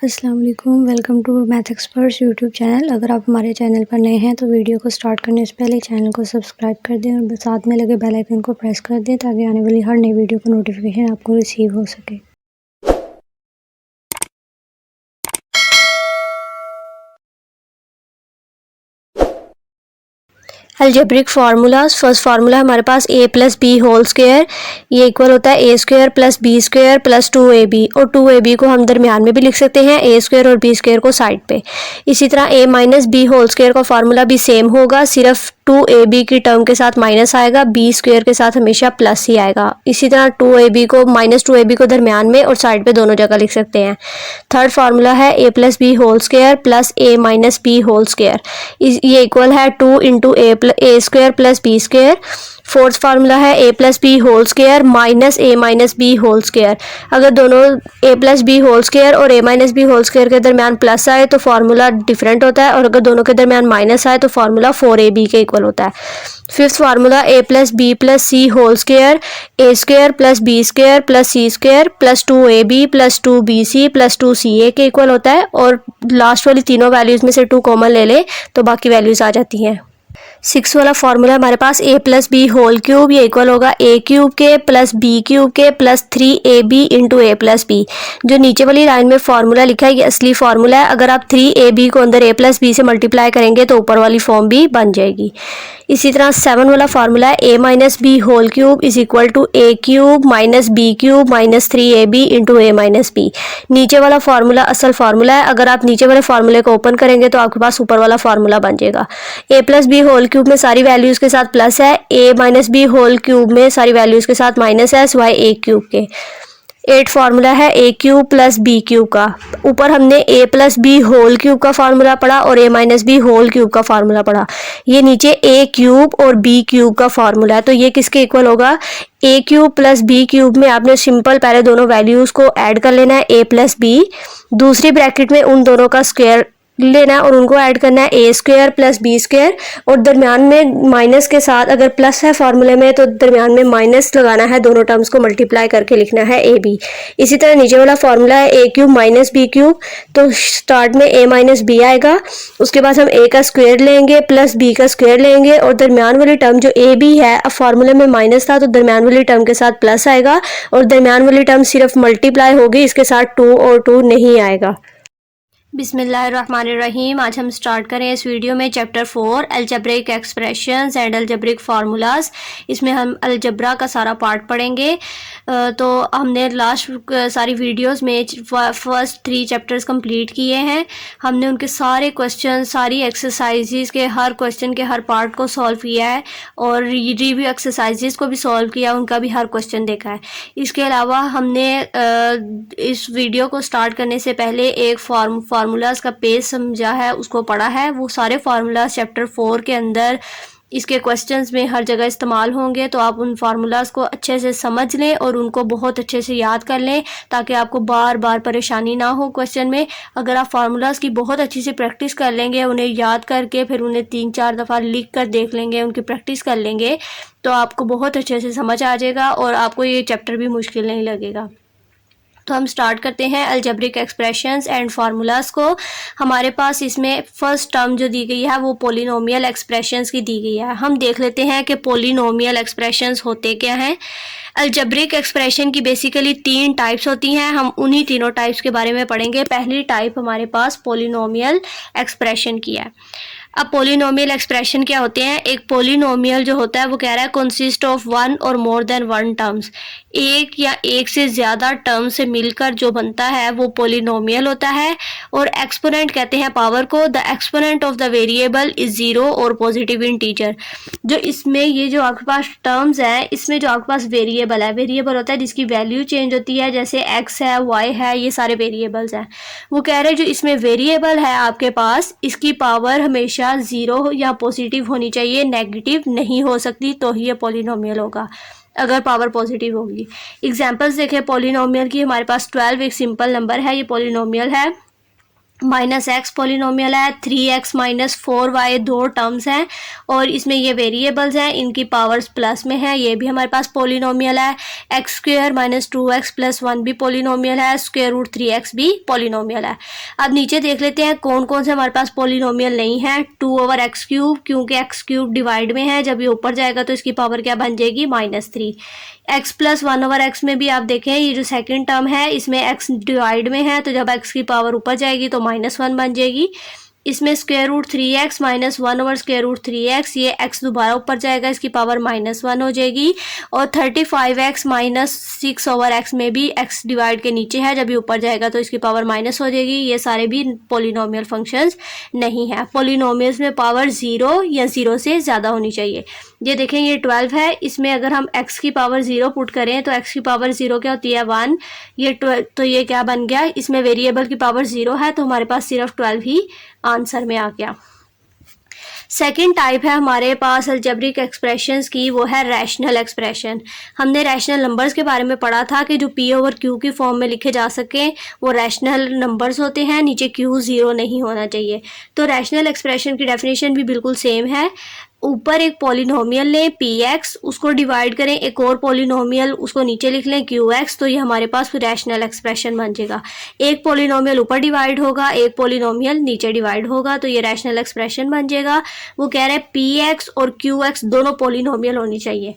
अस्सलाम वालेकुम, welcome to math experts YouTube channel. अगर आप हमारे चैनल पर नए हैं तो वीडियो को स्टार्ट करने से पहले चैनल को सब्सक्राइब कर दें और साथ में लगे बेल आइकन को प्रेस कर दें ताकि आने वाली हर नई वीडियो का नोटिफिकेशन आपको रिसीव हो सके। Algebraic formulas. फर्स्ट फार्मूला हमारे पास a plus B whole square, ये इक्वल होता है a square plus B square plus 2ab, और 2ab को हम दरमियान में भी लिख सकते हैं, a स्क्वायर और b स्क्वायर को साइड पे। इसी तरह a minus B whole square का फार्मूला भी सेम होगा, सिर्फ 2ab की टर्म के साथ माइनस आएगा, b स्क्वायर के साथ हमेशा प्लस ही आएगा। इसी तरह 2ab को माइनस 2ab को दरमियान में और साइड पे दोनों जगह लिख सकते हैं। थर्ड फार्मूला है a plus B whole square plus a minus B whole square, ये इक्वल है 2 into A square plus B square. Fourth formula है a plus B whole square minus a minus B whole square. अगर दोनों a plus B whole square और a minus B whole square के दरमियान plus आए तो formula different होता है, और अगर दोनों के दरमियान माइनस आए तो फार्मूला 4ab के इक्वल होता है। Fifth formula a plus B plus C whole square, a square plus B square plus C square plus 2ab plus 2bc plus 2ca के इक्वल होता है, और लास्ट वाली तीनों वैल्यूज़ में से 2 कॉमन ले लें तो बाकी वैल्यूज़ आ जाती हैं। सिक्स वाला फार्मूला हमारे पास a plus B whole cube, ये इक्वल होगा a क्यूब के प्लस b क्यूब के plus 3ab into a plus B. जो नीचे वाली लाइन में फार्मूला लिखा है ये असली फार्मूला है, अगर आप 3ab को अंदर a प्लस बी से मल्टीप्लाई करेंगे तो ऊपर वाली फॉर्म भी बन जाएगी। इसी तरह 7 वाला फार्मूला है a minus B whole cube is equal to a cube minus B cube minus 3ab into a minus B. नीचे वाला फार्मूला असल फार्मूला है, अगर आप नीचे वाले फार्मूले को ओपन करेंगे तो आपके पास ऊपर वाला फार्मूला बन जाएगा। a plus B whole cube में सारी वैल्यूज़ के साथ प्लस है, a minus B whole cube में सारी वैल्यूज़ के साथ माइनस है, सिवाय a क्यूब के। 8 फार्मूला है a cube plus B cube का, ऊपर हमने a plus B whole cube का फार्मूला पढ़ा और a minus B whole cube का फार्मूला पढ़ा। ये नीचे a क्यूब और b क्यूब का फार्मूला है, तो ये किसके इक्वल होगा? a cube plus b cube में आपने सिंपल पहले दोनों वैल्यूज़ को ऐड कर लेना है, a प्लस बी, दूसरी ब्रैकेट में उन दोनों का स्क्वायर लेना है और उनको ऐड करना है a square plus B square, और दरमियान में माइनस के साथ अगर प्लस है फार्मूले में तो दरमियान में माइनस लगाना है, दोनों टर्म्स को मल्टीप्लाई करके लिखना है a b। इसी तरह नीचे वाला फार्मूला है a cube minus B cube, तो स्टार्ट में a माइनस बी आएगा, उसके बाद हम a का स्क्वायर लेंगे प्लस b का स्क्वायर लेंगे, और दरमियान वाली टर्म जो a b है, अब फार्मूले में माइनस था तो दरमियान वाली टर्म के साथ प्लस आएगा, और दरमियान वाली टर्म सिर्फ मल्टीप्लाई होगी, इसके साथ 2 और 2 नहीं आएगा। बिस्मिल्लाहिर्रहमानिर्रहीम। आज हम स्टार्ट करें इस वीडियो में chapter 4 algebraic expressions and algebraic formulas. इसमें हम अलजब्रा का सारा पार्ट पढ़ेंगे। तो हमने लास्ट सारी वीडियोस में फर्स्ट 3 चैप्टर्स कंप्लीट किए हैं। हमने उनके सारे क्वेश्चन, सारी एक्सरसाइजेज के हर क्वेश्चन के हर पार्ट को सॉल्व किया है, और रिव्यू एक्सरसाइजेज को भी सॉल्व किया, उनका भी हर क्वेश्चन देखा है। इसके अलावा हमने इस वीडियो को स्टार्ट करने से पहले एक फार्मूलाज का पेज समझा है, उसको पढ़ा है। वो सारे फार्मूलाज चैप्टर 4 के अंदर इसके क्वेश्चंस में हर जगह इस्तेमाल होंगे, तो आप उन फार्मूलाज को अच्छे से समझ लें और उनको बहुत अच्छे से याद कर लें ताकि आपको बार बार परेशानी ना हो क्वेश्चन में। अगर आप फार्मूलाज की बहुत अच्छी से प्रैक्टिस कर लेंगे, उन्हें याद करके फिर उन्हें 3-4 दफ़ा लिख कर देख लेंगे, उनकी प्रैक्टिस कर लेंगे, तो आपको बहुत अच्छे से समझ आ जाएगा और आपको ये चैप्टर भी मुश्किल नहीं लगेगा। तो हम स्टार्ट करते हैं अलजेब्रिक एक्सप्रेशंस एंड फार्मूलाज को। हमारे पास इसमें फर्स्ट टर्म जो दी गई है वो पॉलिनोमियल एक्सप्रेशंस की दी गई है। हम देख लेते हैं कि पॉलिनोमियल एक्सप्रेशंस होते क्या हैं। अलजेब्रिक एक्सप्रेशन की बेसिकली 3 टाइप्स होती हैं, हम उन्हीं तीनों टाइप्स के बारे में पढ़ेंगे। पहली टाइप हमारे पास पॉलिनोमियल एक्सप्रेशन की है। अब पॉलिनोमियल एक्सप्रेशन क्या होते हैं? एक पॉलिनोमियल जो होता है वो कह रहा है कंसिस्ट ऑफ 1 और मोर देन 1 टर्म्स, एक या एक से ज़्यादा टर्म से मिलकर जो बनता है वो पॉलिनोमियल होता है। और एक्सपोनेंट कहते हैं पावर को। The exponent of the variable is 0 और पॉजिटिव इंटीजर। जो इसमें ये जो आपके पास टर्म्स हैं, इसमें जो आपके पास वेरिएबल है, वेरिएबल होता है जिसकी वैल्यू चेंज होती है, जैसे x है, y है, ये सारे वेरिएबल्स हैं। वो कह रहे हैं जो इसमें वेरिएबल है आपके पास, इसकी पावर हमेशा 0 या पॉजिटिव होनी चाहिए, नेगेटिव नहीं हो सकती, तो ही ये पॉलिनोमियल होगा अगर पावर पॉजिटिव होगी। एग्जांपल्स देखें पॉलिनोमियल की। हमारे पास 12 एक सिंपल नंबर है, ये पॉलिनोमियल है। माइनस एक्स पॉलिनोमियल है, 3x माइनस 4y दो टर्म्स हैं और इसमें ये वेरिएबल्स हैं, इनकी पावर्स प्लस में है, ये भी हमारे पास पॉलिनोमियल है। X square minus 2x plus 1 भी पॉलिनोमियल है, स्क्वेयर रूट 3x भी पॉलिनोमियल है। अब नीचे देख लेते हैं कौन कौन से हमारे पास पॉलिनोमियल नहीं है। 2/x³ क्योंकि x³ डिवाइड में है, जब ये ऊपर जाएगा तो इसकी पावर क्या बन जाएगी, -3। x प्लस 1/x में भी आप देखें ये जो सेकंड टर्म है इसमें x डिवाइड में है, तो जब x की पावर ऊपर जाएगी तो -1 बन जाएगी। इसमें square root 3x minus 1/√3x, ये x दोबारा ऊपर जाएगा, इसकी पावर -1 हो जाएगी। और 35x माइनस 6/x में भी x डिवाइड के नीचे है, जब ये ऊपर जाएगा तो इसकी पावर माइनस हो जाएगी। ये सारे भी पॉलिनोमियल फंक्शंस नहीं है। पॉलिनोमियल्स में पावर 0 या 0 से ज़्यादा होनी चाहिए। ये देखें ये 12 है, इसमें अगर हम x की पावर 0 पुट करें तो x की पावर 0 क्या होती है, 1। ये 12 तो ये क्या बन गया, इसमें वेरिएबल की पावर 0 है तो हमारे पास सिर्फ 12 ही आंसर में आ गया। सेकेंड टाइप है हमारे पास अलजेब्रिक एक्सप्रेशंस की, वो है रैशनल एक्सप्रेशन। हमने रैशनल नंबर्स के बारे में पढ़ा था कि जो p/q की फॉर्म में लिखे जा सकें वो रैशनल नंबर्स होते हैं, नीचे q 0 नहीं होना चाहिए। तो रैशनल एक्सप्रेशन की डेफिनेशन भी बिल्कुल सेम है। ऊपर एक पॉलिनोमियल लें px, उसको डिवाइड करें एक और पॉलिनोमियल, उसको नीचे लिख लें qx, तो ये हमारे पास रैशनल एक्सप्रेशन बन जाएगा। एक पॉलिनोमियल ऊपर डिवाइड होगा, एक पॉलिनोमियल नीचे डिवाइड होगा, तो ये रैशनल एक्सप्रेशन बन जाएगा। वो कह रहे हैं px और qx दोनों पॉलिनोमियल होनी चाहिए,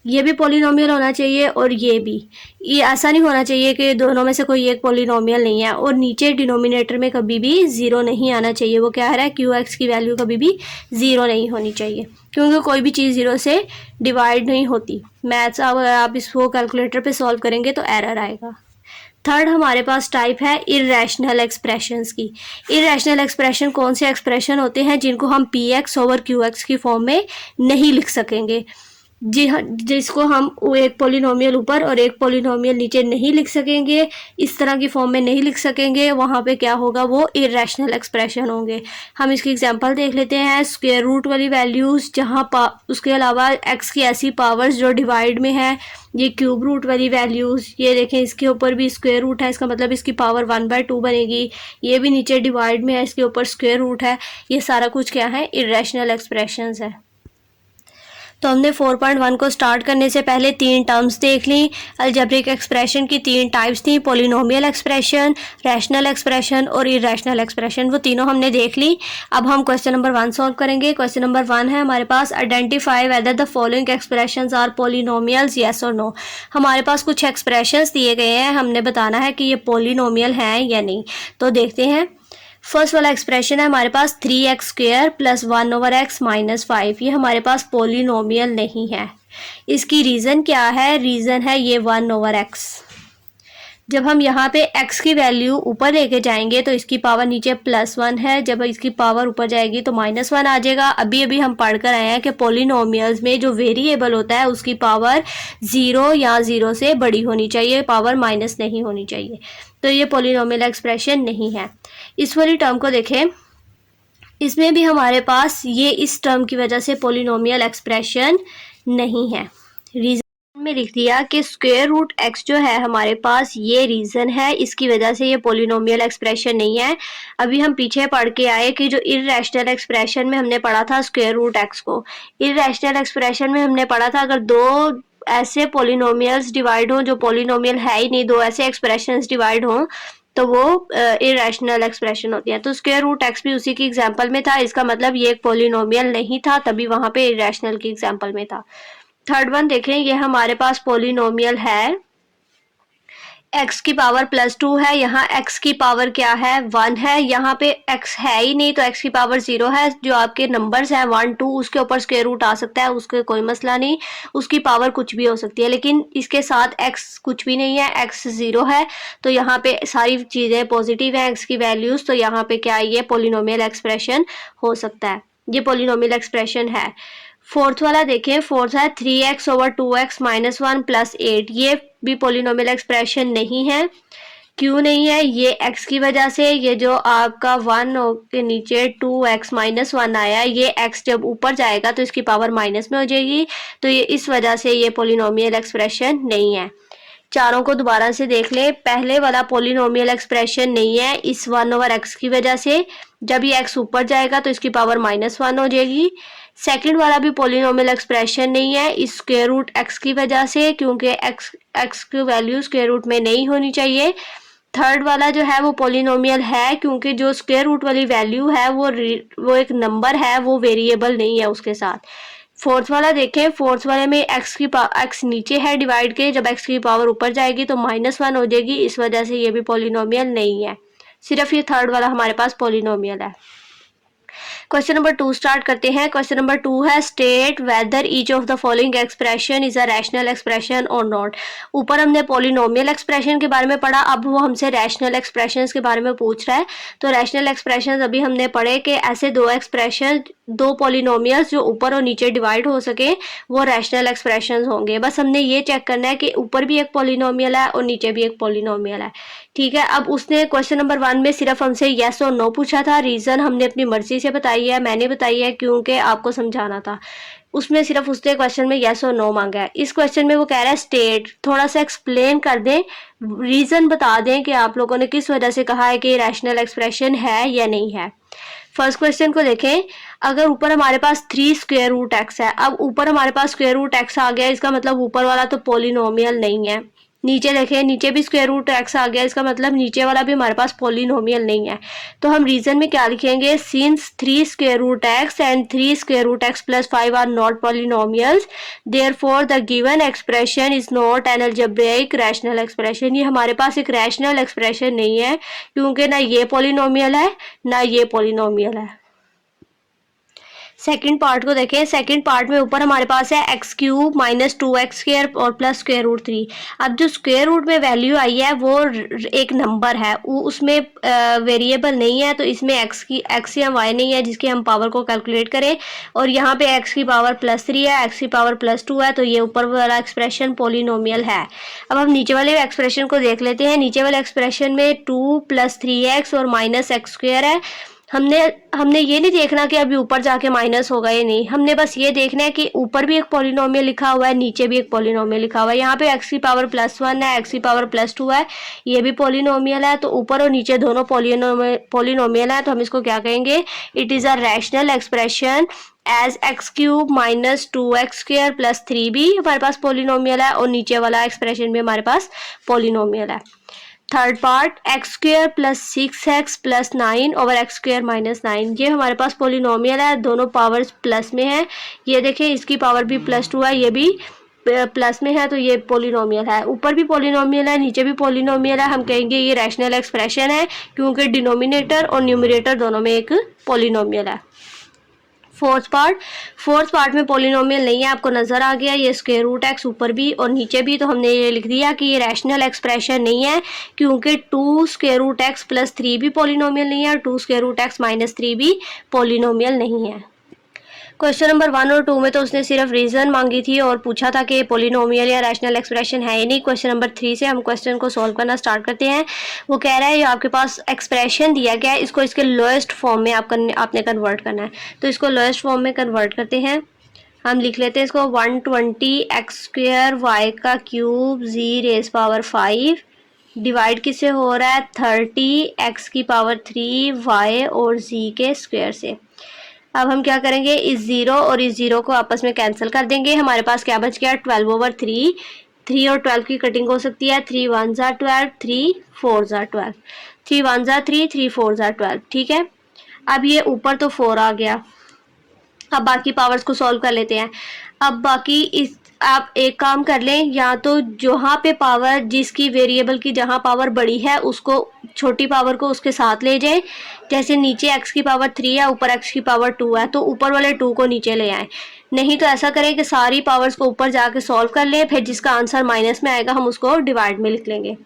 ये भी पॉलिनोमियल होना चाहिए और ये भी। ये ऐसा नहीं होना चाहिए कि दोनों में से कोई एक पॉलिनोमियल नहीं है। और नीचे डिनोमिनेटर में कभी भी 0 नहीं आना चाहिए। वो क्या है, qx की वैल्यू कभी भी 0 नहीं होनी चाहिए, क्योंकि कोई भी चीज़ 0 से डिवाइड नहीं होती। मैथ्स अगर आप इसको कैलकुलेटर पे सॉल्व करेंगे तो एरर आएगा। थर्ड हमारे पास टाइप है इर्रेशनल एक्सप्रेशंस की। इर्रेशनल एक्सप्रेशन कौन से एक्सप्रेशन होते हैं जिनको हम px/qx की फॉर्म में नहीं लिख सकेंगे, जी हाँ, जिसको हम एक पॉलिनोमियल ऊपर और एक पॉलिनोमियल नीचे नहीं लिख सकेंगे, इस तरह की फॉर्म में नहीं लिख सकेंगे, वहाँ पे क्या होगा, वो इर्रेशनल एक्सप्रेशन होंगे। हम इसकी एग्जांपल देख लेते हैं। स्क्वायर रूट वाली वैल्यूज़ जहाँ उसके अलावा x की ऐसी पावर्स जो डिवाइड में है, ये क्यूब रूट वाली वैल्यूज़, ये देखें इसके ऊपर भी स्क्वायर रूट है, इसका मतलब इसकी पावर 1/2 बनेगी। ये भी नीचे डिवाइड में है, इसके ऊपर स्क्वायर रूट है। ये सारा कुछ क्या है, इर्रेशनल एक्सप्रेशंस है। तो हमने 4.1 को स्टार्ट करने से पहले 3 टर्म्स देख ली। अलजेब्रिक एक्सप्रेशन की 3 टाइप्स थी, पॉलिनोमियल एक्सप्रेशन, रैशनल एक्सप्रेशन और इर्रेशनल एक्सप्रेशन, वो तीनों हमने देख ली। अब हम क्वेश्चन नंबर 1 सॉल्व करेंगे। क्वेश्चन नंबर 1 है हमारे पास, identify whether the following expressions are polynomials, yes और नो। हमारे पास कुछ एक्सप्रेशंस दिए गए हैं, हमने बताना है कि ये पॉलिनोमियल हैं या नहीं। तो देखते हैं। फर्स्ट वाला एक्सप्रेशन है हमारे पास 3x² प्लस 1/x माइनस 5, ये हमारे पास पॉलिनोमियल नहीं है। इसकी रीज़न क्या है, रीज़न है ये 1/x। जब हम यहाँ पे x की वैल्यू ऊपर लेके जाएंगे तो इसकी पावर नीचे +1 है, जब इसकी पावर ऊपर जाएगी तो -1 आ जाएगा। अभी अभी हम पढ़ कर आए हैं कि पॉलिनोमियल्स में जो वेरिएबल होता है उसकी पावर 0 या 0 से बड़ी होनी चाहिए, पावर माइनस नहीं होनी चाहिए। तो ये पॉलिनोमियल एक्सप्रेशन नहीं है। इस वाली टर्म को देखें, इसमें भी हमारे पास ये इस टर्म की वजह से पॉलिनोमियल एक्सप्रेशन नहीं है। रीज़न में लिख दिया कि स्क्वायर रूट x जो है हमारे पास, ये रीज़न है, इसकी वजह से ये पॉलिनोमियल एक्सप्रेशन नहीं है। अभी हम पीछे पढ़ के आए कि जो इर्रेशनल एक्सप्रेशन में हमने पढ़ा था स्क्वायर रूट x को, इर्रेशनल एक्सप्रेशन में हमने पढ़ा था अगर दो ऐसे पॉलिनोमियल्स डिवाइड हों जो पॉलिनोमियल है ही नहीं, दो ऐसे एक्सप्रेशंस डिवाइड हों तो वो इरेशनल एक्सप्रेशन होती है। तो स्क्वायर रूट x भी उसी की एग्जांपल में था, इसका मतलब ये एक पॉलिनोमियल नहीं था, तभी वहां पे इरेशनल की एग्जांपल में था। थर्ड वन देखें, ये हमारे पास पॉलिनोमियल है, x की पावर +2 है, यहाँ x की पावर क्या है, 1 है, यहाँ पे x है ही नहीं तो x की पावर 0 है। जो आपके नंबर्स हैं 1 2 उसके ऊपर स्क्वायर रूट आ सकता है, उसके कोई मसला नहीं, उसकी पावर कुछ भी हो सकती है। लेकिन इसके साथ x कुछ भी नहीं है, x 0 है, तो यहाँ पे सारी चीज़ें पॉजिटिव हैं x की वैल्यूज़, तो यहाँ पे क्या है, ये पॉलिनोमियल एक्सप्रेशन हो सकता है, ये पॉलिनोमियल एक्सप्रेशन है। फोर्थ वाला देखें, फोर्थ है 3x/2x माइनस 1 प्लस 8, ये भी पॉलिनोमियल एक्सप्रेशन नहीं है। क्यों नहीं है, ये x की वजह से, ये जो आपका 1 के नीचे 2x माइनस 1 आया, ये x जब ऊपर जाएगा तो इसकी पावर माइनस में हो जाएगी, तो ये इस वजह से ये पॉलिनोमियल एक्सप्रेशन नहीं है। चारों को दोबारा से देख ले। पहले वाला पोलिनोमियल एक्सप्रेशन नहीं है इस 1/x की वजह से, जब ये x ऊपर जाएगा तो इसकी पावर -1 हो जाएगी। सेकंड वाला भी पोलिनोमियल एक्सप्रेशन नहीं है इस स्क्वायर रूट x की वजह से, क्योंकि x की वैल्यू स्क्वायर रूट में नहीं होनी चाहिए। थर्ड वाला जो है वो पोलिनोमियल है क्योंकि जो स्क्वायर रूट वाली वैल्यू है वो एक नंबर है, वो वेरिएबल नहीं है उसके साथ। फोर्थ वाला देखें, फोर्थ वाले में x नीचे है डिवाइड के, जब x की पावर ऊपर जाएगी तो -1 हो जाएगी, इस वजह से ये भी पोलिनोमियल नहीं है। सिर्फ ये थर्ड वाला हमारे पास पोलिनोमियल है। क्वेश्चन नंबर 2 स्टार्ट करते हैं। क्वेश्चन नंबर 2 है state whether each of the following expression is a rational expression और नॉट। ऊपर हमने पॉलिनोमियल एक्सप्रेशन के बारे में पढ़ा, अब वो हमसे रैशनल एक्सप्रेशंस के बारे में पूछ रहा है। तो रैशनल एक्सप्रेशंस अभी हमने पढ़े कि ऐसे दो एक्सप्रेशन, दो पॉलिनोमियल्स जो ऊपर और नीचे डिवाइड हो सके वो रैशनल एक्सप्रेशंस होंगे। बस हमने ये चेक करना है कि ऊपर भी एक पॉलिनोमियल है और नीचे भी एक पॉलिनोमियल है। ठीक है, अब उसने क्वेश्चन नंबर 1 में सिर्फ हमसे येस और नो पूछा था। रीजन हमने अपनी मर्जी से बताई है, मैंने बताई है क्योंकि आपको समझाना था। उसमें सिर्फ उसने क्वेश्चन में येस और नो मांगा है। इस क्वेश्चन में वो कह रहा है स्टेट, थोड़ा सा एक्सप्लेन कर दें, रीजन बता दें कि आप लोगों ने किस वजह से कहा है कि रैशनल एक्सप्रेशन है या नहीं है। फर्स्ट क्वेश्चन को देखें, अगर ऊपर हमारे पास 3 स्क्वायर रूट एक्स है, अब ऊपर हमारे पास स्क्वायर रूट एक्स आ गया, इसका मतलब ऊपर वाला तो पॉलिनोमियल नहीं है। नीचे देखें, नीचे भी स्क्वायर रूट एक्स आ गया, इसका मतलब नीचे वाला भी हमारे पास पॉलिनोमियल नहीं है। तो हम रीजन में क्या लिखेंगे, since 3 square root x and 3 square root x plus 5 are not polynomials, therefore the given expression is not an algebraic rational expression. ये हमारे पास एक रैशनल एक्सप्रेशन नहीं है क्योंकि ना ये पॉलिनोमियल है ना ये पॉलिनोमियल है। सेकंड पार्ट को देखें, सेकंड पार्ट में ऊपर हमारे पास है x cube minus 2x square और प्लस स्क्वायर रूट 3। अब जो स्क्वायर रूट में वैल्यू आई है वो एक नंबर है, वो उसमें वेरिएबल नहीं है, तो इसमें x या y नहीं है जिसकी हम पावर को कैलकुलेट करें। और यहाँ पे x की पावर +3 है, x की पावर +2 है, तो ये ऊपर वाला एक्सप्रेशन पॉलिनोमियल है। अब हम नीचे वाले एक्सप्रेशन को देख लेते हैं। नीचे वाले एक्सप्रेशन में 2 + 3x और -x² है। हमने ये नहीं देखना कि अभी ऊपर जाके माइनस होगा या नहीं, हमने बस ये देखना है कि ऊपर भी एक पॉलिनोमियल लिखा हुआ है, नीचे भी एक पॉलिनोमियल लिखा हुआ है। यहाँ पे x की पावर +1 है, x की पावर +2 है, ये भी पॉलिनोमियल है, तो ऊपर और नीचे दोनों पॉलिनोमियल है, तो हम इसको क्या कहेंगे, it is a rational expression as x³ minus 2x² + 3 भी हमारे पास पॉलिनोमियल है और नीचे वाला एक्सप्रेशन भी हमारे पास पॉलिनोमियल है। Third part x² + 6x + 9 over x² - 9, ये हमारे पास पॉलिनोमियल है, दोनों पावर्स प्लस में है। ये देखें, इसकी पावर भी +2 है, ये भी प्लस में है, तो ये पॉलिनोमियल है। ऊपर भी पॉलिनोमियल है, नीचे भी पॉलिनोमियल है, हम कहेंगे ये रैशनल एक्सप्रेशन है क्योंकि डिनोमिनेटर और न्यूमरेटर दोनों में एक पॉलिनोमियल है। फोर्थ पार्ट में पॉलिनोमियल नहीं है, आपको नजर आ गया, ये स्क्वायर रूट एक्स ऊपर भी और नीचे भी, तो हमने ये लिख दिया कि ये रैशनल एक्सप्रेशन नहीं है क्योंकि 2 स्क्वायर रूट एक्स + 3 भी पॉलिनोमियल नहीं है और 2 स्क्वायर रूट एक्स - 3 भी पॉलिनोमियल नहीं है। क्वेश्चन नंबर 1 और 2 में तो उसने सिर्फ रीजन मांगी थी और पूछा था कि पॉलिनोमियल या रैशनल एक्सप्रेशन है ही नहीं। क्वेश्चन नंबर 3 से हम क्वेश्चन को सॉल्व करना स्टार्ट करते हैं। वो कह रहा है ये आपके पास एक्सप्रेशन दिया गया है, इसको इसके लोएस्ट फॉर्म में आपने कन्वर्ट करना है, तो इसको लोएस्ट फॉर्म में कन्वर्ट करते हैं। हम लिख लेते हैं इसको 120x² y³ z⁻⁵ डिवाइड किससे हो रहा है, 30x³ 3y और z के स्क्वायर से। अब हम क्या करेंगे, इस 0 और इस 0 को आपस में कैंसिल कर देंगे। हमारे पास क्या बच गया, 12/3। 3 और 12 की कटिंग हो सकती है, 3 × 1 = 12, 3 × 4 = 12, 3 × 1 = 3, 3 × 4 = 12। ठीक है, अब ये ऊपर तो 4 आ गया। अब बाकी पावर्स को सॉल्व कर लेते हैं। अब बाकी इस आप एक काम कर लें, या तो जहाँ पे पावर, जिसकी वेरिएबल की जहाँ पावर बड़ी है उसको, छोटी पावर को उसके साथ ले जाएं। जैसे नीचे x की पावर 3 है, ऊपर x की पावर 2 है, तो ऊपर वाले 2 को नीचे ले आएं। नहीं तो ऐसा करें कि सारी पावर्स को ऊपर जाके सॉल्व कर लें, फिर जिसका आंसर माइनस में आएगा हम उसको डिवाइड में लिख लेंगे।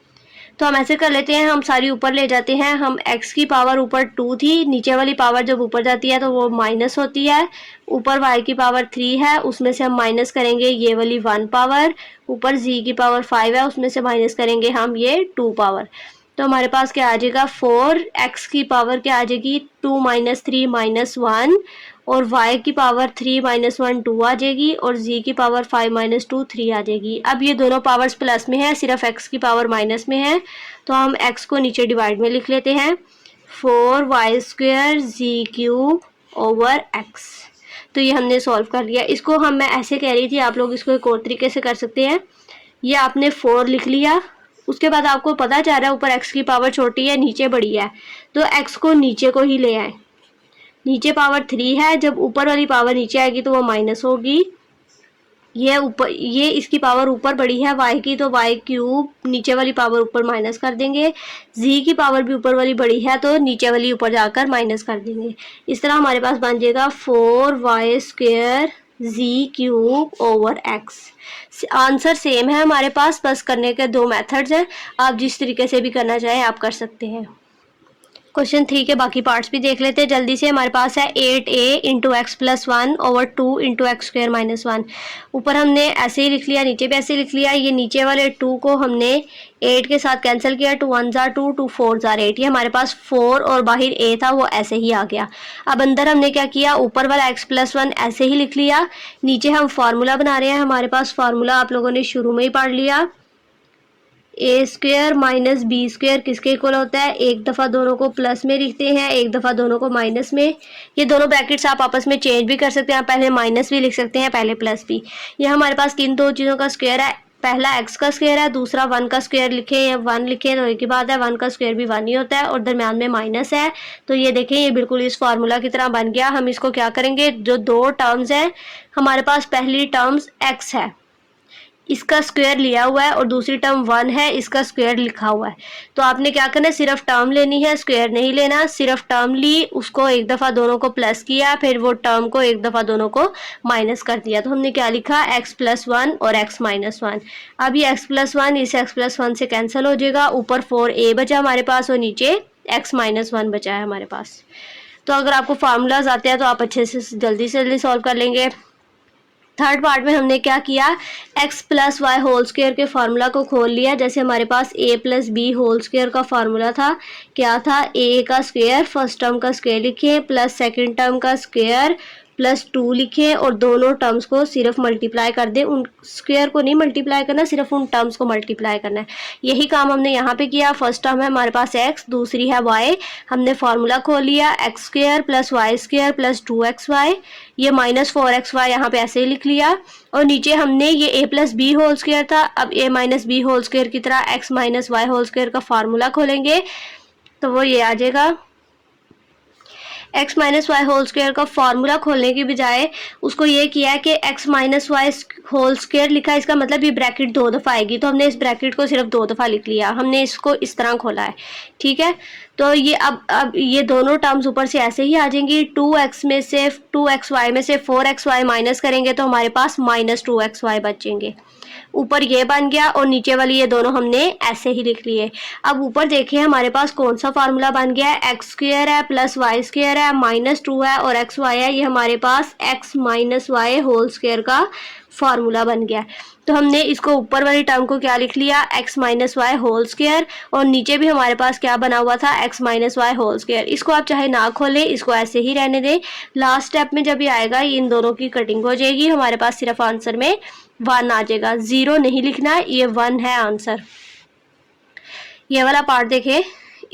तो हम ऐसे कर लेते हैं, हम सारी ऊपर ले जाते हैं। हम x की पावर ऊपर 2 थी, नीचे वाली पावर जब ऊपर जाती है तो वो माइनस होती है। ऊपर y की पावर 3 है, उसमें से हम माइनस करेंगे ये वाली 1 पावर। ऊपर z की पावर 5 है, उसमें से माइनस करेंगे हम ये 2 पावर। तो हमारे पास क्या आ जाएगा 4x की पावर क्या आ जाएगी 2 - 3 - 1 और y की पावर 3 - 1 2 आ जाएगी और z की पावर 5 - 2 3 आ जाएगी। अब ये दोनों पावर्स प्लस में है, सिर्फ x की पावर माइनस में है, तो हम x को नीचे डिवाइड में लिख लेते हैं 4y² z³ ओवर x। तो ये हमने सॉल्व कर लिया। इसको मैं ऐसे कह रही थी, आप लोग इसको एक और तरीके से कर सकते हैं। ये आपने 4 लिख लिया, उसके बाद आपको पता चल रहा है ऊपर x की पावर छोटी है नीचे बड़ी है, तो x को नीचे को ही ले आए। नीचे पावर 3 है, जब ऊपर वाली पावर नीचे आएगी तो वो माइनस होगी। ये इसकी पावर ऊपर बड़ी है y की, तो y³ नीचे वाली पावर ऊपर माइनस कर देंगे। z की पावर भी ऊपर वाली बड़ी है, तो नीचे वाली ऊपर जाकर माइनस कर देंगे। इस तरह हमारे पास बन जाएगा 4y² z³ over x। Answer same है हमारे पास, बस करने के दो मेथड्स हैं। आप जिस तरीके से भी करना चाहें आप कर सकते हैं। क्वेश्चन 3 के बाकी पार्ट्स भी देख लेते हैं जल्दी से। हमारे पास है 8a into x plus 1 over 2 into x² minus 1। ऊपर हमने ऐसे ही लिख लिया, नीचे भी ऐसे ही लिख लिया। ये नीचे वाले 2 को हमने 8 के साथ कैंसिल किया, 2 1 जार 2, 2 4 जार 8। ये हमारे पास 4 और बाहर a था वो ऐसे ही आ गया। अब अंदर हमने क्या किया, ऊपर वाला x प्लस 1 ऐसे ही लिख लिया। नीचे हम फार्मूला बना रहे हैं, हमारे पास फार्मूला आप लोगों ने शुरू में ही पढ़ लिया। a² माइनस b² किसके इक्वल होता है, एक दफ़ा दोनों को प्लस में लिखते हैं, एक दफ़ा दोनों को माइनस में। ये दोनों ब्रैकेट्स आप आपस में चेंज भी कर सकते हैं, आप पहले माइनस भी लिख सकते हैं, पहले प्लस भी। ये हमारे पास किन दो चीज़ों का स्क्वायर है, पहला x का स्क्वायर है, दूसरा 1 का स्क्वायर लिखे या 1 लिखे तो एक ही बात है, 1 का स्क्वायर भी 1 ही होता है और दरम्यान में माइनस है। तो ये देखें, ये बिल्कुल इस फार्मूला की तरह बन गया। हम इसको क्या करेंगे, जो दो टर्म्स हैं हमारे पास, पहली टर्म्स x है इसका स्क्वायर लिया हुआ है और दूसरी टर्म 1 है इसका स्क्वायर लिखा हुआ है। तो आपने क्या करना है, सिर्फ टर्म लेनी है, स्क्वायर नहीं लेना। सिर्फ टर्म ली, उसको एक दफ़ा दोनों को प्लस किया, फिर वो टर्म को एक दफ़ा दोनों को माइनस कर दिया। तो हमने क्या लिखा, x प्लस 1 और x माइनस 1। अब ये x प्लस 1 इस x प्लस 1 से कैंसिल हो जाएगा। ऊपर 4a बचा हमारे पास और नीचे x माइनस 1 बचा है हमारे पास। तो अगर आपको फार्मूलाज आते हैं तो आप अच्छे से जल्दी सॉल्व कर लेंगे। थर्ड पार्ट में हमने क्या किया, x plus y whole square के फार्मूला को खोल लिया। जैसे हमारे पास a plus B whole square का फार्मूला था, क्या था, a का स्क्वायर फर्स्ट टर्म का स्क्वायर लिखे प्लस सेकंड टर्म का स्क्वायर प्लस 2 लिखे और दोनों टर्म्स को सिर्फ मल्टीप्लाई कर दें। उन स्क्वायर को नहीं मल्टीप्लाई करना, सिर्फ उन टर्म्स को मल्टीप्लाई करना है। यही काम हमने यहाँ पे किया। फर्स्ट टर्म है हमारे पास x, दूसरी है y। हमने फार्मूला खोल लिया, x² plus y² plus 2xy। ये माइनस 4xy यहाँ पे ऐसे ही लिख लिया और नीचे हमने ये a plus B whole square था, अब a minus B whole square की तरह x minus y whole square का फार्मूला खोलेंगे तो वो ये आ जाएगा। x minus y whole square का फार्मूला खोलने की बजाय उसको ये किया है कि x minus y whole square लिखा है, इसका मतलब ये ब्रैकेट 2 दफ़ा आएगी, तो हमने इस ब्रैकेट को सिर्फ 2 दफ़ा लिख लिया। हमने इसको इस तरह खोला है, ठीक है। तो ये अब ये दोनों टर्म्स ऊपर से ऐसे ही आ जाएंगी। 2xy में से 4xy माइनस करेंगे तो हमारे पास माइनस 2xy बचेंगे। ऊपर ये बन गया और नीचे वाली ये दोनों हमने ऐसे ही लिख लिए। अब ऊपर देखिए हमारे पास कौन सा फार्मूला बन गया है, x² है प्लस y² है माइनस 2 है और xy है। ये हमारे पास x minus y whole square का फार्मूला बन गया। तो हमने इसको ऊपर वाली टर्म को क्या लिख लिया, x minus y whole square और नीचे भी हमारे पास क्या बना हुआ था, x minus y whole square. इसको आप चाहे ना खोलें, इसको ऐसे ही रहने दें। लास्ट स्टेप में जब ये आएगा इन दोनों की कटिंग हो जाएगी, हमारे पास सिर्फ आंसर में 1 आ जाएगा। 0 नहीं लिखना है, ये 1 है आंसर। ये वाला पार्ट देखें,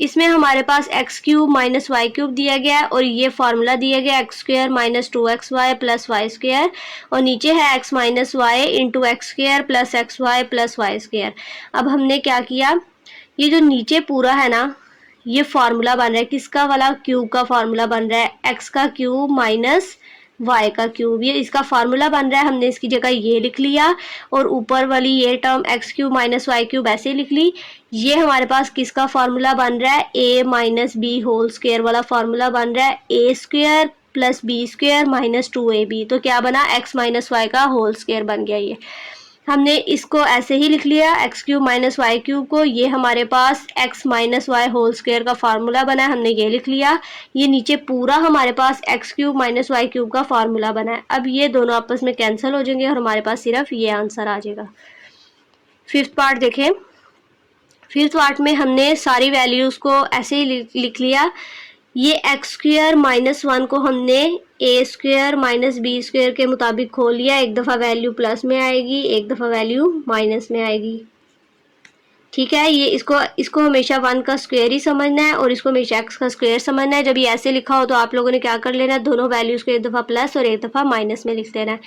इसमें हमारे पास x³ माइनस y³ दिया गया है और ये फार्मूला दिया गया x² minus 2xy plus y² और नीचे है x minus y into x² plus xy plus y²। अब हमने क्या किया, ये जो नीचे पूरा है ना, ये फार्मूला बन रहा है किसका वाला, क्यूब का फार्मूला बन रहा है, x का क्यूब माइनस y का क्यूब, ये इसका फार्मूला बन रहा है। हमने इसकी जगह ये लिख लिया और ऊपर वाली ये टर्म x³ माइनस y³ ऐसे लिख ली। ये हमारे पास किसका फार्मूला बन रहा है, a minus B whole square वाला फार्मूला बन रहा है, a² plus b² minus 2ab। तो क्या बना, x माइनस वाई का होल स्क्वायर बन गया। ये हमने इसको ऐसे ही लिख लिया, x³ माइनस y³ को। ये हमारे पास x minus y whole square का फार्मूला बना है, हमने ये लिख लिया। ये नीचे पूरा हमारे पास x³ माइनस y³ का फार्मूला बना है। अब ये दोनों आपस में कैंसिल हो जाएंगे और हमारे पास सिर्फ ये आंसर आ जाएगा। फिफ्थ पार्ट देखें। फिफ्थ पार्ट में हमने सारी वैल्यूज़ को ऐसे ही लिख लिया। ये एक्स स्क्वायर माइनस 1 को हमने ए स्क्वायर माइनस बी स्क्वायर के मुताबिक खोल लिया। एक दफ़ा वैल्यू प्लस में आएगी, एक दफ़ा वैल्यू माइनस में आएगी। ठीक है, ये इसको हमेशा 1 का स्क्वायर ही समझना है और इसको हमेशा x का स्क्वायर समझना है। जब ये ऐसे लिखा हो तो आप लोगों ने क्या कर लेना है, दोनों वैल्यूज को एक दफ़ा प्लस और एक दफ़ा माइनस में लिख देना है।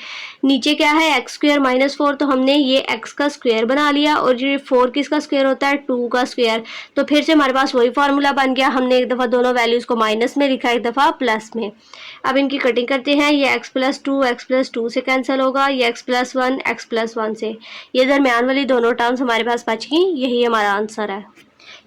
नीचे क्या है, एक्स स्क्वायर माइनस 4, तो हमने ये x का स्क्वायर बना लिया और ये 4 किसका स्क्वायर होता है, 2 का स्क्वायर। तो फिर से हमारे पास वही फार्मूला बन गया। हमने एक दफ़ा दोनों वैल्यूज़ को माइनस में लिखा, एक दफ़ा प्लस में। अब इनकी कटिंग करते हैं। ये x प्लस 2 से कैंसिल होगा, ये x प्लस 1 से। ये दरमियान वाली दोनों टर्म्स हमारे पास बच गई। यही हमारा आंसर है।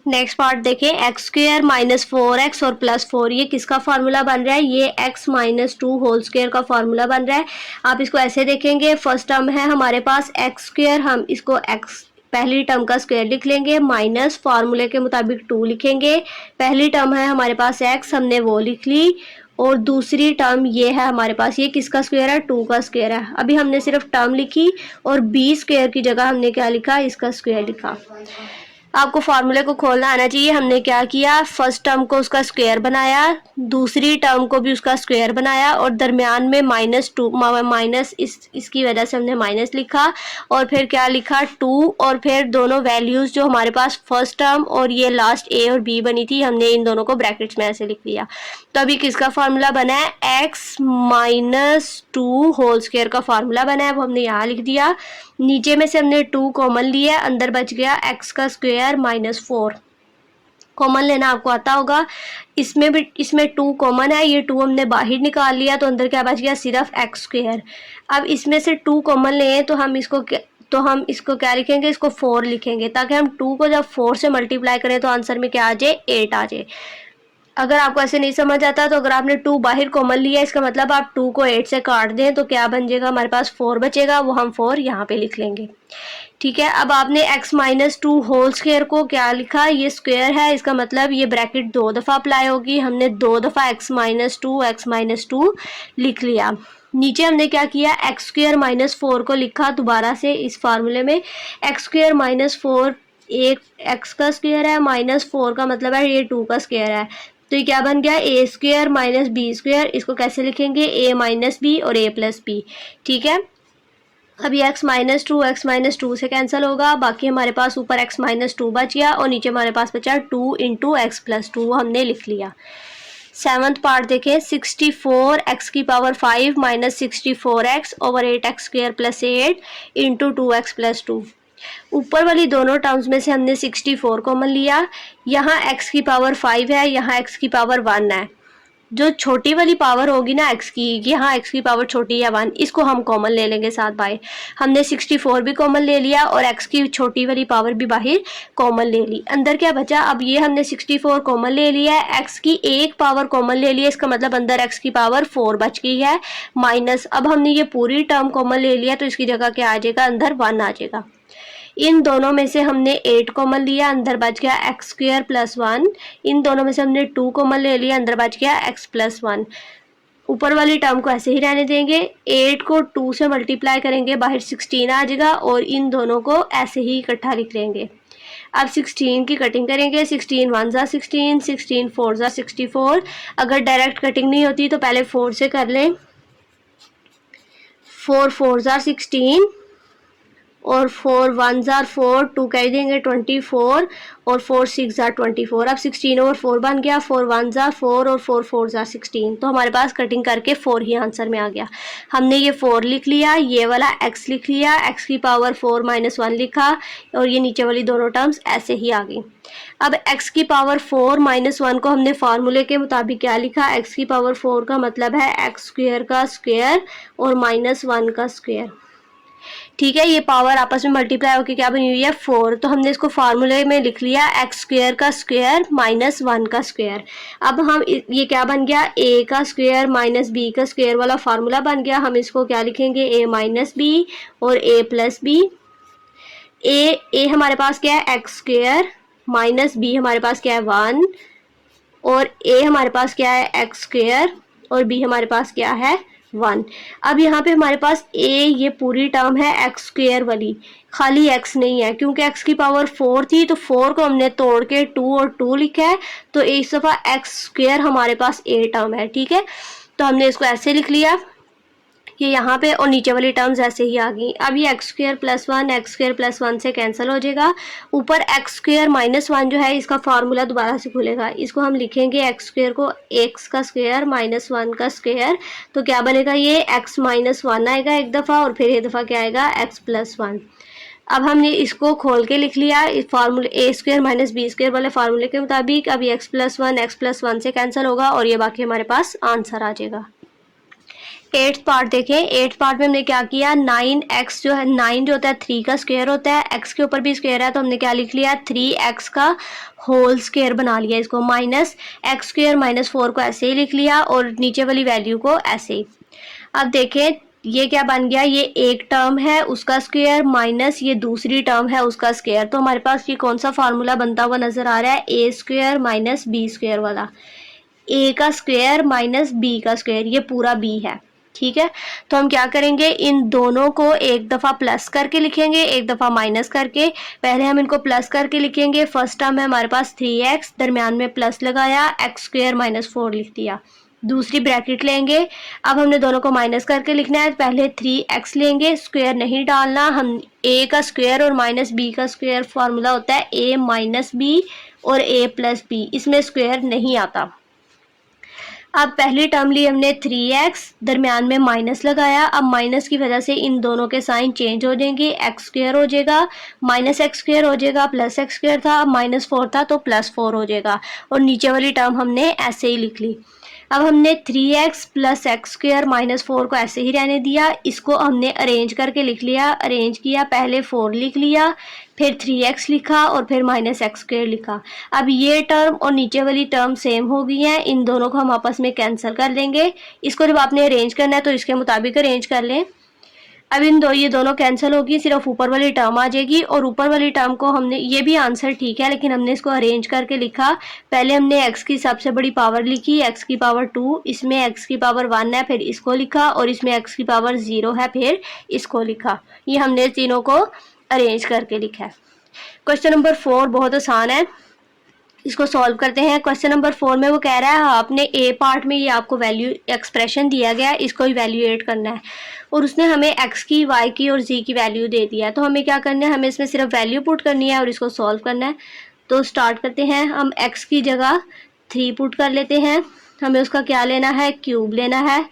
नेक्स्ट पार्ट देखें, एक्स स्क्वायर माइनस 4x और प्लस 4, ये किसका फार्मूला बन रहा है, ये x माइनस 2 होल स्क्वायर का फार्मूला बन रहा है। आप इसको ऐसे देखेंगे, फर्स्ट टर्म है हमारे पास एक्स स्क्वायर, हम इसको x पहली टर्म का स्क्वायर लिख लेंगे, माइनस फार्मूले के मुताबिक 2 लिखेंगे। पहली टर्म है हमारे पास x, हमने वो लिख ली, और दूसरी टर्म ये है हमारे पास, ये किसका स्क्वायर है, 2 का स्क्वायर है। अभी हमने सिर्फ टर्म लिखी और b स्क्वायर की जगह हमने क्या लिखा, इसका स्क्वायर लिखा। आपको फार्मूले को खोलना आना चाहिए। हमने क्या किया, फर्स्ट टर्म को उसका स्क्वायर बनाया, दूसरी टर्म को भी उसका स्क्वायर बनाया, और दरमियान में माइनस इसकी वजह से हमने माइनस लिखा, और फिर क्या लिखा, 2, और फिर दोनों वैल्यूज़ जो हमारे पास फर्स्ट टर्म और ये लास्ट a और b बनी थी, हमने इन दोनों को ब्रैकेट्स में ऐसे लिख लिया। तो अभी किसका फार्मूला बना है, x माइनस 2 होल स्क्वायर का फार्मूला बना है, वो हमने यहाँ लिख दिया। नीचे में से हमने 2 कॉमन लिया, अंदर बच गया x का स्क्वायर माइनस 4। कॉमन लेना आपको आता होगा। इसमें 2 कॉमन है, ये 2 हमने बाहर निकाल लिया, तो अंदर क्या बच गया, सिर्फ x स्क्वायर। अब इसमें से 2 कॉमन लें तो हम इसको क्या लिखेंगे, इसको 4 लिखेंगे, ताकि हम 2 को जब 4 से मल्टीप्लाई करें तो आंसर में क्या आ जाए, 8 आ जाए। अगर आपको ऐसे नहीं समझ आता तो अगर आपने 2 बाहर कॉमन लिया, इसका मतलब आप 2 को 8 से काट दें तो क्या बन जाएगा, हमारे पास 4 बचेगा, वो हम 4 यहाँ पे लिख लेंगे। ठीक है, अब आपने x माइनस 2 होल स्क्वायर को क्या लिखा, ये स्क्वायर है, इसका मतलब ये ब्रैकेट 2 दफ़ा अप्लाई होगी। हमने 2 दफ़ा x माइनस 2 लिख लिया। नीचे हमने क्या किया, एक्स स्क्वायर माइनस 4 को लिखा दोबारा से इस फार्मूले में। एक्स स्क्वायर माइनस 4 एक x का स्क्वायर है, माइनस 4 का मतलब है ये 2 का स्क्वायर है, तो ये क्या बन गया, ए स्क्वायर माइनस बी स्क्वायर। इसको कैसे लिखेंगे, a माइनस बी और a प्लस बी। ठीक है, अभी x माइनस 2 से कैंसिल होगा, बाकी हमारे पास ऊपर x माइनस 2 बच गया और नीचे हमारे पास बचा 2 इंटू एक्स प्लस 2, हमने लिख लिया। सेवंथ पार्ट देखें, 64 x की power 5 minus 64x over 8x square plus 8 into 2x plus 2। ऊपर वाली दोनों टर्म्स में से हमने 64 कॉमन लिया। यहाँ x की पावर 5 है, यहाँ x की पावर 1 है। जो छोटी वाली पावर होगी ना x की, यहाँ x की पावर छोटी है 1, इसको हम कॉमन ले लेंगे साथ बाहर। हमने 64 भी कॉमन ले लिया और x की छोटी वाली पावर भी बाहर कॉमन ले ली। अंदर क्या बचा, अब ये हमने 64 कॉमन ले लिया है, x की एक पावर कॉमन ले लिया, इसका मतलब अंदर x की पावर 4 बच गई है माइनस। अब हमने ये पूरी टर्म कॉमन ले लिया तो इसकी जगह क्या आ जाएगा, अंदर 1 आ जाएगा। इन दोनों में से हमने 8 कॉमन लिया, अंदर बच गया एक्स स्क्वायर प्लस 1। इन दोनों में से हमने 2 कॉमन ले लिया, अंदर बच गया x प्लस 1। ऊपर वाली टर्म को ऐसे ही रहने देंगे। 8 को 2 से मल्टीप्लाई करेंगे, बाहर 16 आ जाएगा, और इन दोनों को ऐसे ही इकट्ठा लिख लेंगे। अब 16 की कटिंग करेंगे, 16 1 ज़ा 16, 16 4 ज़ा 64। अगर डायरेक्ट कटिंग नहीं होती तो पहले 4 से कर लें। 4 4 ज़ा 16 और 4 1 ज़ार 4, 2 कह देंगे 24, और 4 6 ज़ार 24। अब 16 ओवर 4 बन गया, 4 1 ज़ार 4 और 4 4 ज़ार 16। तो हमारे पास कटिंग करके 4 ही आंसर में आ गया। हमने ये 4 लिख लिया, ये वाला x लिख लिया, x की पावर 4 माइनस 1 लिखा, और ये नीचे वाली दोनों टर्म्स ऐसे ही आ गई। अब x की पावर 4 माइनस 1 को हमने फार्मूले के मुताबिक क्या लिखा, x की पावर 4 का मतलब है x स्क्वायर का स्क्वायर और माइनस 1 का स्क्वायर। ठीक है, ये पावर आपस में मल्टीप्लाई होकर क्या बनी हुई है, 4। तो हमने इसको फार्मूले में लिख लिया, एक्स स्क्वायर का स्क्वायर माइनस 1 का स्क्वायर। अब हम ये क्या बन गया, a का स्क्वायर माइनस b का स्क्वायर वाला फार्मूला बन गया। हम इसको क्या लिखेंगे, a माइनस b और a प्लस b। a हमारे पास क्या है, एक्स स्क्वायर, माइनस b हमारे पास क्या है 1, और a हमारे पास क्या है एक्स स्क्वायर, और b हमारे पास क्या है 1। अब यहाँ पे हमारे पास ये पूरी टर्म है एक्स स्क्वेयर वाली, खाली एक्स नहीं है क्योंकि एक्स की पावर 4 थी तो 4 को हमने तोड़ के 2 और 2 लिखा है, तो इस दफ़ा एक्स स्क्वेयर हमारे पास ए टर्म है। ठीक है, तो हमने इसको ऐसे लिख लिया ये यहाँ पे, और नीचे वाली टर्म्स ऐसे ही आ गई। अब ये x square plus 1 x square plus 1 से कैंसिल हो जाएगा। ऊपर एक्स स्क्वेयर माइनस 1 जो है इसका फार्मूला दोबारा से खुलेगा, इसको हम लिखेंगे एक्स स्क्वेयर को एक्स का स्क्वेयर माइनस 1 का स्क्वेयर, तो क्या बनेगा ये एक्स माइनस 1 आएगा एक दफ़ा, और फिर एक दफ़ा क्या आएगा एक्स प्लस 1। अब हमने इसको खोल के लिख लिया इस फार्मूले ए स्क्वेयर माइनस बी स्क्वेयर वाले फार्मूले के मुताबिक। अब ये एक्स प्लस 1 से कैंसिल होगा और ये बाकी हमारे पास आंसर आ जाएगा। 8th पार्ट देखें। 8th पार्ट में हमने क्या किया, 9x जो है 9 जो होता है 3 का स्क्वायर होता है, x के ऊपर भी स्क्वायर है तो हमने क्या लिख लिया 3x का होल स्क्वायर बना लिया इसको, माइनस एक्स स्क्वायर माइनस 4 को ऐसे ही लिख लिया और नीचे वाली वैल्यू को ऐसे ही। अब देखें ये क्या बन गया, ये एक टर्म है उसका स्क्वायर माइनस ये दूसरी टर्म है उसका स्क्वायर, तो हमारे पास ये कौन सा फार्मूला बनता हुआ नजर आ रहा है, ए स्क्वायर माइनस बी स्क्वायर वाला। ए का स्क्वायर माइनस बी का स्क्वायर, ये पूरा बी है। ठीक है, तो हम क्या करेंगे इन दोनों को एक दफ़ा प्लस करके लिखेंगे एक दफ़ा माइनस करके। पहले हम इनको प्लस करके लिखेंगे, फर्स्ट टर्म है हमारे पास 3x, दरमियान में प्लस लगाया, एक्स स्क्वायर माइनस 4 लिख दिया, दूसरी ब्रैकेट लेंगे। अब हमने दोनों को माइनस करके लिखना है, पहले 3x लेंगे, स्क्वायर नहीं डालना, हम a का स्क्वायर और माइनस b का स्क्वायर फार्मूला होता है a माइनस बी और a प्लस बी, इसमें स्क्वायर नहीं आता। अब पहली टर्म ली हमने 3x, दरमियान में माइनस लगाया, अब माइनस की वजह से इन दोनों के साइन चेंज हो जाएंगे, एक्स स्क्वायर हो जाएगा माइनस एक्स स्क्वायर हो जाएगा, प्लस एक्स स्क्वायर था माइनस 4 था तो प्लस 4 हो जाएगा, और नीचे वाली टर्म हमने ऐसे ही लिख ली। अब हमने 3x plus x square minus 4 को ऐसे ही रहने दिया, इसको हमने अरेंज करके लिख लिया, अरेंज किया, पहले 4 लिख लिया, फिर 3x लिखा और फिर माइनस एक्स स्क्वायर लिखा। अब ये टर्म और नीचे वाली टर्म सेम हो गई हैं, इन दोनों को हम आपस में कैंसिल कर लेंगे। इसको जब आपने अरेंज करना है तो इसके मुताबिक अरेंज कर लें। अब ये दोनों कैंसिल होगी, सिर्फ ऊपर वाली टर्म आ जाएगी, और ऊपर वाली टर्म को हमने, ये भी आंसर ठीक है लेकिन हमने इसको अरेंज करके लिखा। पहले हमने x की सबसे बड़ी पावर लिखी, x की पावर 2, इसमें x की पावर 1 है फिर इसको लिखा, और इसमें x की पावर 0 है फिर इसको लिखा। ये हमने तीनों को अरेंज करके लिखा है। क्वेश्चन नंबर 4 बहुत आसान है, इसको सॉल्व करते हैं। क्वेश्चन नंबर 4 में वो कह रहा है आपने ए पार्ट में ये आपको वैल्यू एक्सप्रेशन दिया गया है, इसको इवैल्यूएट करना है, और उसने हमें एक्स की वाई की और जी की वैल्यू दे दिया है, तो हमें क्या करना है, हमें इसमें सिर्फ वैल्यू पुट करनी है और इसको सॉल्व करना है। तो स्टार्ट करते हैं, हम एक्स की जगह 3 पुट कर लेते हैं, हमें उसका क्या लेना है, क्यूब लेना है,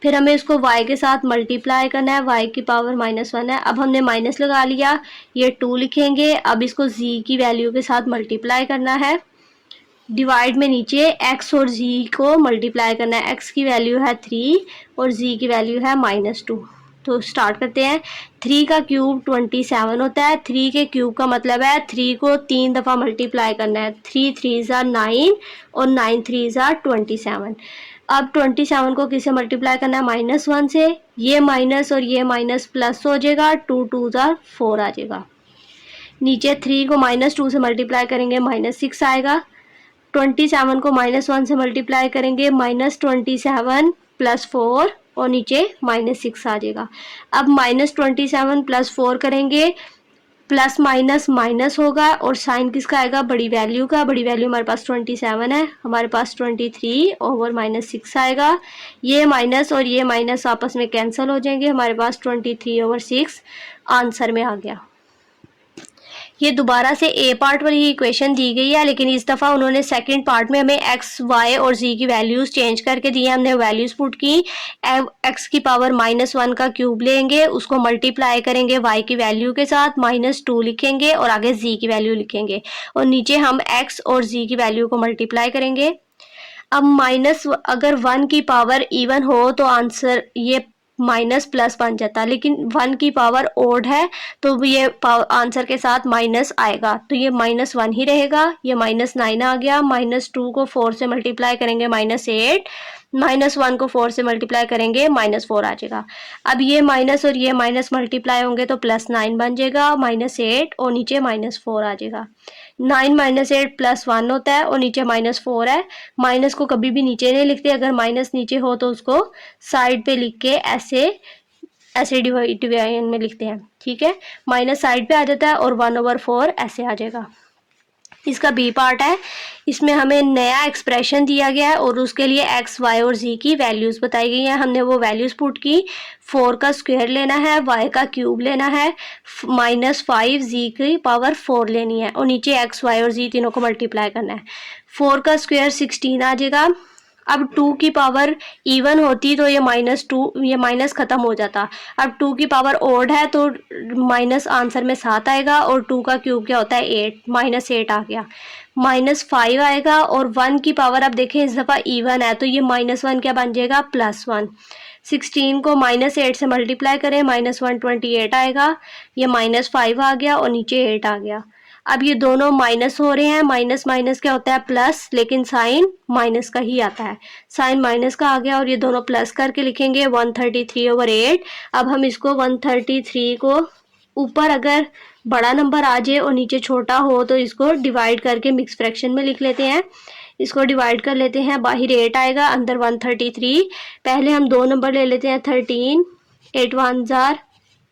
फिर हमें इसको y के साथ मल्टीप्लाई करना है, y की पावर -1 है। अब हमने माइनस लगा लिया, ये 2 लिखेंगे, अब इसको z की वैल्यू के साथ मल्टीप्लाई करना है, डिवाइड में नीचे x और z को मल्टीप्लाई करना है, x की वैल्यू है 3 और z की वैल्यू है -2। तो स्टार्ट करते हैं। 3 का क्यूब 27 होता है, 3 के क्यूब का मतलब है 3 को 3 दफ़ा मल्टीप्लाई करना है, 3 3 9 और 9 3 27। अब 27 को किससे मल्टीप्लाई करना है, -1 से, ये माइनस और ये माइनस प्लस हो जाएगा, 2 2 4 आ जाएगा। नीचे 3 को -2 से मल्टीप्लाई करेंगे -6 आएगा, 27 को -1 से मल्टीप्लाई करेंगे -27 + 4 और नीचे -6 आ जाएगा। अब -27 + 4 करेंगे, प्लस माइनस माइनस होगा और साइन किसका आएगा, बड़ी वैल्यू का। बड़ी वैल्यू हमारे पास 27 है, हमारे पास 23 ओवर -6 आएगा। ये माइनस और ये माइनस आपस में कैंसिल हो जाएंगे, हमारे पास 23 ओवर 6 आंसर में आ गया। ये दोबारा से ए पार्ट वाली इक्वेशन दी गई है, लेकिन इस दफ़ा उन्होंने सेकंड पार्ट में हमें एक्स वाई और जी की वैल्यूज़ चेंज करके दी है। हमने वैल्यूज़ पुट की, एक्स की पावर -1 का क्यूब लेंगे, उसको मल्टीप्लाई करेंगे वाई की वैल्यू के साथ, -2 लिखेंगे और आगे जी की वैल्यू लिखेंगे, और नीचे हम एक्स और जी की वैल्यू को मल्टीप्लाई करेंगे। अब माइनस अगर 1 की पावर इवन हो तो आंसर ये माइनस प्लस बन जाता, लेकिन 1 की पावर ओड है तो ये आंसर के साथ माइनस आएगा, तो ये -1 ही रहेगा। ये -9 आ गया, -2 को 4 से मल्टीप्लाई करेंगे -8, -1 को 4 से मल्टीप्लाई करेंगे -4 आ जाएगा। अब ये माइनस और ये माइनस मल्टीप्लाई होंगे तो +9 बन जाएगा, -8 और नीचे -4 आ जाएगा। 9 माइनस 8 प्लस 1 होता है और नीचे -4 है। माइनस को कभी भी नीचे नहीं लिखते, अगर माइनस नीचे हो तो उसको साइड पे लिख के ऐसे डिवीजन में लिखते हैं, ठीक है। माइनस साइड पे आ जाता है और 1/4 ऐसे आ जाएगा। इसका बी पार्ट है, इसमें हमें नया एक्सप्रेशन दिया गया है और उसके लिए एक्स, वाई और जी की वैल्यूज़ बताई गई हैं। हमने वो वैल्यूज़ पुट की। 4 का स्क्वायर लेना है, वाई का क्यूब लेना है, -5 जी की पावर 4 लेनी है और नीचे एक्स, वाई और जी तीनों को मल्टीप्लाई करना है। 4 का स्क्वायर 16 आ जाएगा। अब 2 की पावर इवन होती तो ये -2, ये माइनस खत्म हो जाता। अब 2 की पावर ओड है तो माइनस आंसर में 7 आएगा और 2 का क्यूब क्या होता है 8, -8 आ गया। -5 आएगा और 1 की पावर अब देखें इस दफ़ा इवन है तो ये -1 क्या बन जाएगा +1। 16 को -8 से मल्टीप्लाई करें, -128 आएगा। ये -5 आ गया और नीचे 8 आ गया। अब ये दोनों माइनस हो रहे हैं, माइनस माइनस क्या होता है प्लस, लेकिन साइन माइनस का ही आता है। साइन माइनस का आ गया और ये दोनों प्लस करके लिखेंगे 133/8। अब हम इसको 133 को ऊपर अगर बड़ा नंबर आ जाए और नीचे छोटा हो तो इसको डिवाइड करके मिक्स फ्रैक्शन में लिख लेते हैं। इसको डिवाइड कर लेते हैं, बाहर 8 आएगा, अंदर 133। पहले हम दो नंबर ले लेते हैं 13, 8 1 जार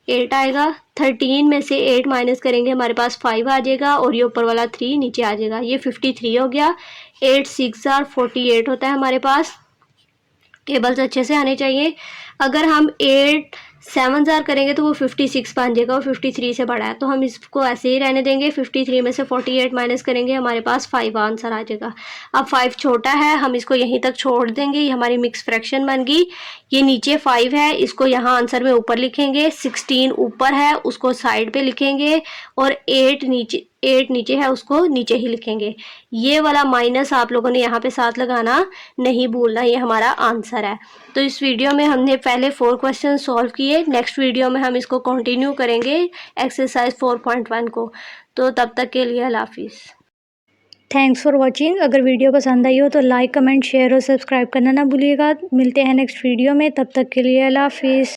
8 आएगा। 13 में से 8 माइनस करेंगे हमारे पास 5 आ जाएगा और ये ऊपर वाला 3 नीचे आ जाएगा। ये 53 हो गया। 8 6 जार 48 होता है हमारे पास। टेबल्स अच्छे से आने चाहिए। अगर हम 8 7 जार करेंगे तो वो 56 बन जाएगा और 53 से बड़ा है तो हम इसको ऐसे ही रहने देंगे। 53 में से 48 माइनस करेंगे हमारे पास 5 आंसर आ जाएगा। अब 5 छोटा है, हम इसको यहीं तक छोड़ देंगे। ये हमारी मिक्स फ्रैक्शन बन गई। ये नीचे 5 है, इसको यहाँ आंसर में ऊपर लिखेंगे। 16 ऊपर है, उसको साइड पे लिखेंगे और 8 नीचे है, उसको नीचे ही लिखेंगे। ये वाला माइनस आप लोगों ने यहाँ पे साथ लगाना नहीं भूलना, ये हमारा आंसर है। तो इस वीडियो में हमने पहले 4 क्वेश्चन सॉल्व किए। नेक्स्ट वीडियो में हम इसको कंटिन्यू करेंगे एक्सरसाइज 4.1 को। तो तब तक के लिए अल्लाह हाफिज़। Thanks for watching. अगर वीडियो पसंद आई हो तो लाइक, कमेंट, शेयर और सब्सक्राइब करना ना भूलिएगा। मिलते हैं नेक्स्ट वीडियो में, तब तक के लिए अल्लाह हाफिज़।